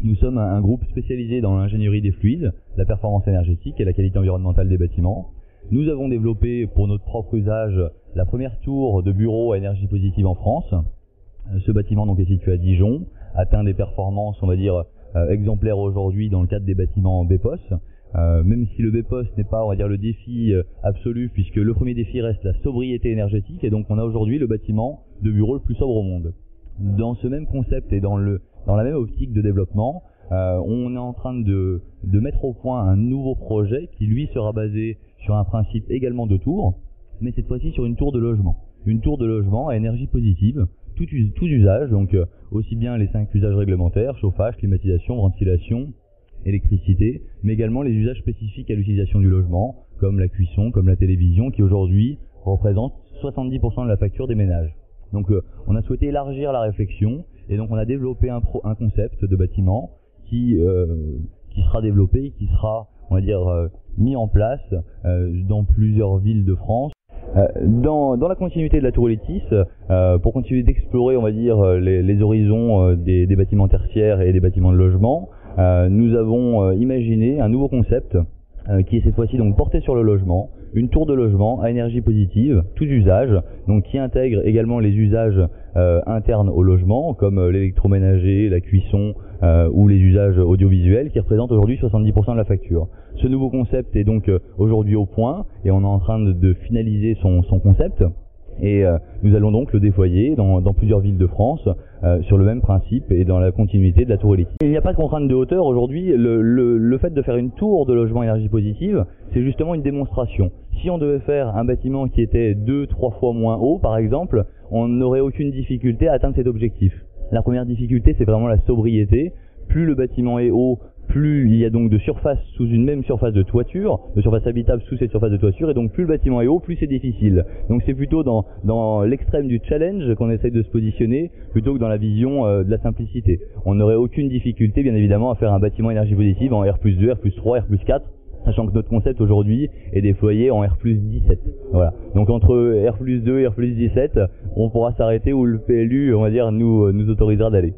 Nous sommes un groupe spécialisé dans l'ingénierie des fluides, la performance énergétique et la qualité environnementale des bâtiments. Nous avons développé pour notre propre usage la première tour de bureau à énergie positive en France. Ce bâtiment donc est situé à Dijon, atteint des performances, on va dire, exemplaires aujourd'hui dans le cadre des bâtiments BEPOS. Même si le BEPOS n'est pas, on va dire, le défi absolu, puisque le premier défi reste la sobriété énergétique, et donc on a aujourd'hui le bâtiment de bureau le plus sobre au monde. Dans ce même concept et dans la même optique de développement, on est en train de mettre au point un nouveau projet qui lui sera basé sur un principe également de tour, mais cette fois-ci sur une tour de logement. Une tour de logement à énergie positive, tout usage, donc aussi bien les 5 usages réglementaires, chauffage, climatisation, ventilation, électricité, mais également les usages spécifiques à l'utilisation du logement, comme la cuisson, comme la télévision, qui aujourd'hui représentent 70% de la facture des ménages. Donc on a souhaité élargir la réflexion, et donc on a développé un concept de bâtiment qui sera développé, qui sera, on va dire, mis en place dans plusieurs villes de France. Dans la continuité de la Tour Eletis, pour continuer d'explorer, on va dire, les horizons des bâtiments tertiaires et des bâtiments de logement, nous avons imaginé un nouveau concept qui est cette fois-ci donc porté sur le logement, une tour de logement à énergie positive, tous usages, donc qui intègre également les usages internes au logement, comme l'électroménager, la cuisson ou les usages audiovisuels, qui représentent aujourd'hui 70% de la facture. Ce nouveau concept est donc aujourd'hui au point, et on est en train de finaliser son concept. Et nous allons donc le déployer dans plusieurs villes de France sur le même principe et dans la continuité de la Tour Eletis. Il n'y a pas de contrainte de hauteur aujourd'hui. Le fait de faire une tour de logement énergie positive, c'est justement une démonstration. Si on devait faire un bâtiment qui était 2-3 fois moins haut, par exemple, on n'aurait aucune difficulté à atteindre cet objectif. La première difficulté, c'est vraiment la sobriété. Plus le bâtiment est haut, plus il y a donc de surface sous une même surface de toiture, de surface habitable sous cette surface de toiture, et donc plus le bâtiment est haut, plus c'est difficile. Donc c'est plutôt dans l'extrême du challenge qu'on essaye de se positionner, plutôt que dans la vision de la simplicité. On n'aurait aucune difficulté, bien évidemment, à faire un bâtiment énergie positive en R+2, R+3, R+4, sachant que notre concept aujourd'hui est déployé en R+17. Voilà. Donc entre R+2 et R+17, on pourra s'arrêter où le PLU, on va dire, nous autorisera d'aller.